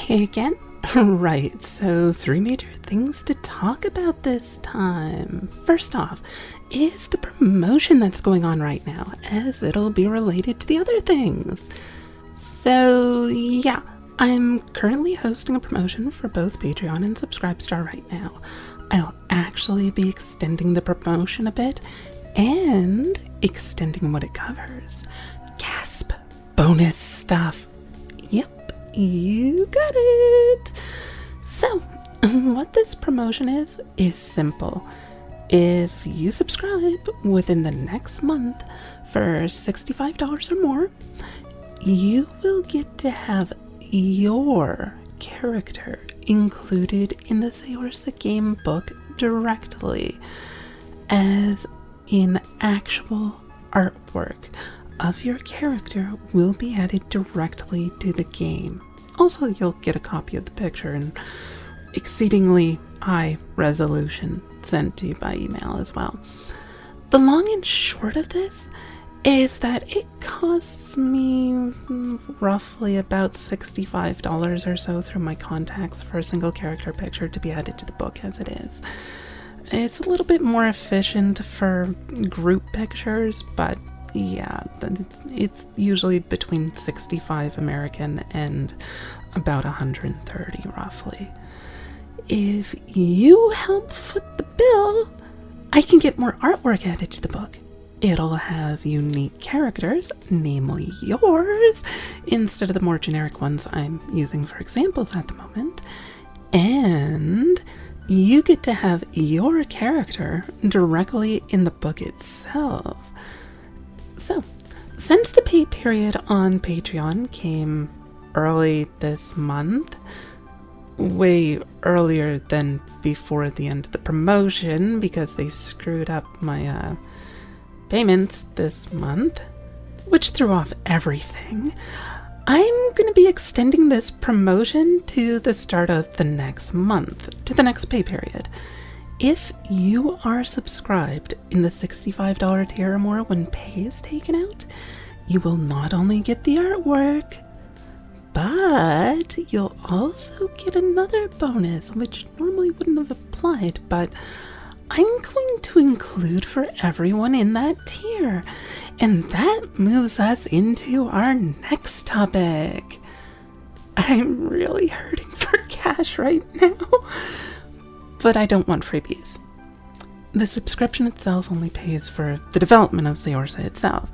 Hey again? Right, so 3 major things to talk about this time. First off, is the promotion that's going on right now, as it'll be related to the other things. So yeah, I'm currently hosting a promotion for both Patreon and Subscribestar right now. I'll actually be extending the promotion a bit and extending what it covers. Gasp! Bonus stuff. Yep. You got it! So, what this promotion is simple. If you subscribe within the next month for $65 or more, you will get to have your character included in the Saorsa game book directly, as in actual artwork of your character will be added directly to the game. Also, you'll get a copy of the picture in exceedingly high resolution sent to you by email as well. The long and short of this is that it costs me roughly about $65 or so through my contacts for a single character picture to be added to the book as it is. It's a little bit more efficient for group pictures, but yeah, it's usually between 65 American and about 130 roughly. If you help foot the bill, I can get more artwork added to the book. It'll have unique characters, namely yours, instead of the more generic ones I'm using for examples at the moment. And you get to have your character directly in the book itself. So, since the pay period on Patreon came early this month, way earlier than before the end of the promotion because they screwed up my payments this month, which threw off everything, I'm going to be extending this promotion to the start of the next month, to the next pay period. If you are subscribed in the $65 tier or more when pay is taken out, you will not only get the artwork, but you'll also get another bonus, which normally wouldn't have applied, but I'm going to include for everyone in that tier. And that moves us into our next topic. I'm really hurting for cash right now. But I don't want freebies. The subscription itself only pays for the development of Saorsa itself.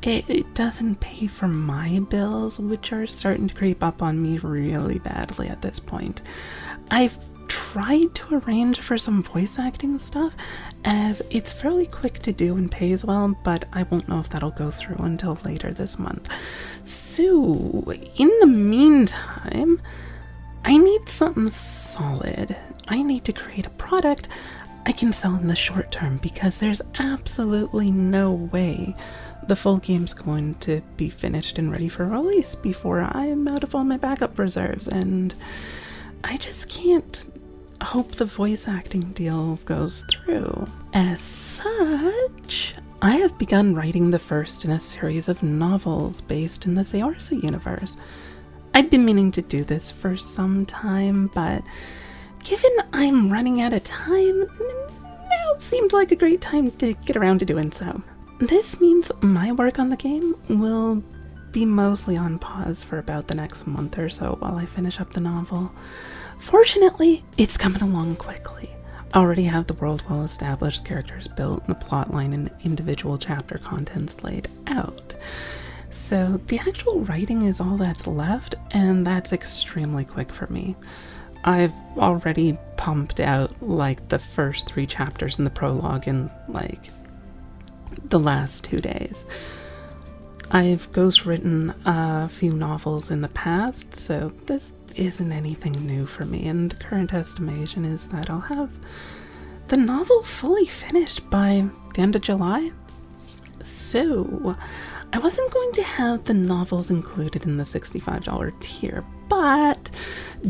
It doesn't pay for my bills, which are starting to creep up on me really badly at this point. I've tried to arrange for some voice acting stuff, as it's fairly quick to do and pays well, but I won't know if that'll go through until later this month. So, in the meantime, I need something solid. I need to create a product I can sell in the short term, because there's absolutely no way the full game's going to be finished and ready for release before I'm out of all my backup reserves, and I just can't hope the voice acting deal goes through. As such, I have begun writing the first in a series of novels based in the Saorsa universe. I'd been meaning to do this for some time, but given I'm running out of time, now seemed like a great time to get around to doing so. This means my work on the game will be mostly on pause for about the next month or so while I finish up the novel. Fortunately, it's coming along quickly. I already have the world well established, characters built, and the plotline and individual chapter contents laid out. So the actual writing is all that's left, and that's extremely quick for me. I've already pumped out like the first 3 chapters in the prologue in like the last 2 days. I've ghostwritten a few novels in the past, so this isn't anything new for me, and the current estimation is that I'll have the novel fully finished by the end of July. So I wasn't going to have the novels included in the $65 tier, but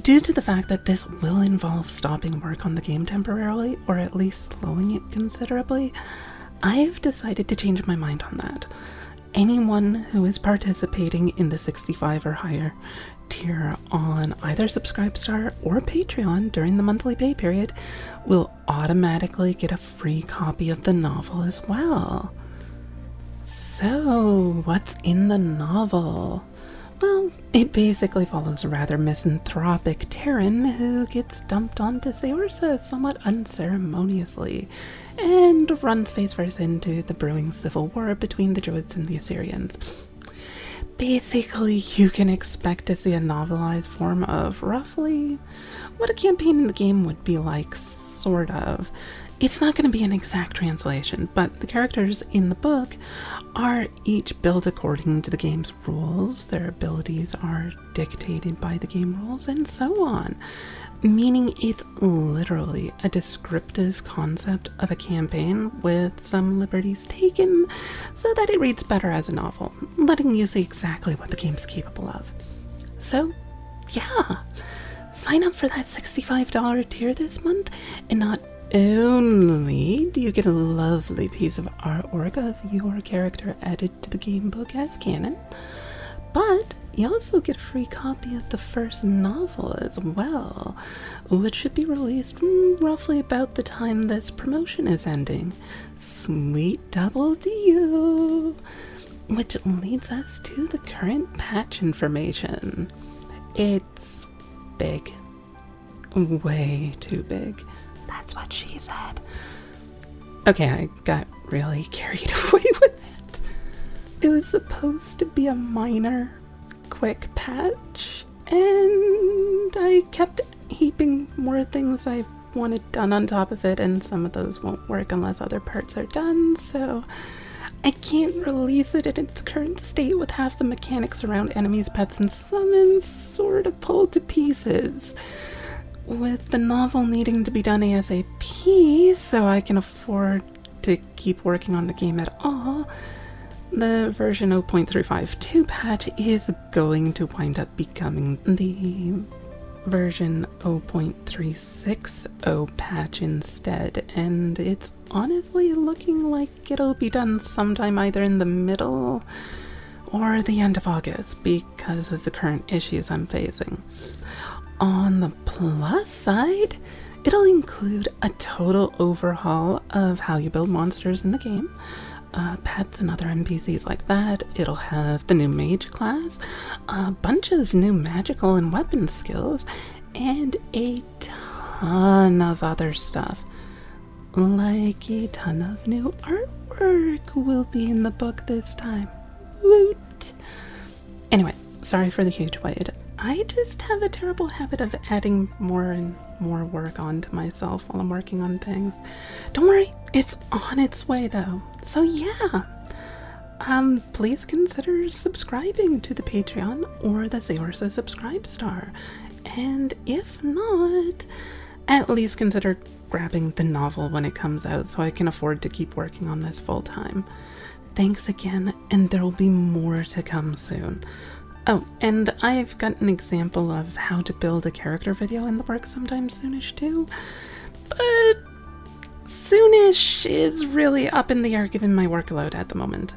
due to the fact that this will involve stopping work on the game temporarily, or at least slowing it considerably, I've decided to change my mind on that. anyone who is participating in the 65 or higher tier on either Subscribestar or Patreon during the monthly pay period will automatically get a free copy of the novel as well. So, what's in the novel? Well, it basically follows a rather misanthropic Terran who gets dumped onto Saorsa somewhat unceremoniously and runs face first into the brewing civil war between the Druids and the Assyrians. Basically, you can expect to see a novelized form of roughly what a campaign in the game would be like, sort of. It's not going to be an exact translation, but the characters in the book are each built according to the game's rules. Their abilities are dictated by the game rules, and so on. Meaning it's literally a descriptive concept of a campaign with some liberties taken so that it reads better as a novel, letting you see exactly what the game's capable of. So, yeah, sign up for that $65 tier this month, and not only do you get a lovely piece of artwork of your character added to the game book as canon, but you also get a free copy of the first novel as well, which should be released roughly about the time this promotion is ending. Sweet double deal! Which leads us to the current patch information. It's big. Way too big. That's what she said. Okay, I got really carried away with it. It was supposed to be a minor, quick patch, and I kept heaping more things I wanted done on top of it, and some of those won't work unless other parts are done, so I can't release it in its current state with half the mechanics around enemies, pets, and summons sort of pulled to pieces. With the novel needing to be done ASAP so I can afford to keep working on the game at all, the version 0.352 patch is going to wind up becoming the version 0.360 patch instead, and it's honestly looking like it'll be done sometime either in the middle or the end of August because of the current issues I'm facing. On the plus side, it'll include a total overhaul of how you build monsters in the game, pets and other NPCs like that. It'll have the new mage class, a bunch of new magical and weapon skills, and a ton of other stuff. Like a ton of new artwork will be in the book this time. Woot! Anyway, sorry for the huge wait. I just have a terrible habit of adding more and more work onto myself while I'm working on things. Don't worry, it's on its way though. So yeah, please consider subscribing to the Patreon or the Saorsa Subscribestar. And if not, at least consider grabbing the novel when it comes out so I can afford to keep working on this full time. Thanks again, and there will be more to come soon. Oh, and I've got an example of how to build a character video in the works sometime soonish too, but soonish is really up in the air given my workload at the moment.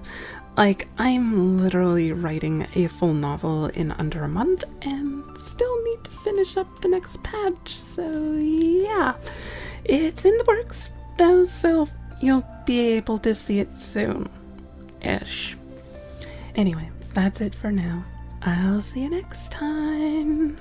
Like, I'm literally writing a full novel in under a month and still need to finish up the next patch, so yeah. It's in the works though, so you'll be able to see it soon-ish. Anyway, that's it for now. I'll see you next time.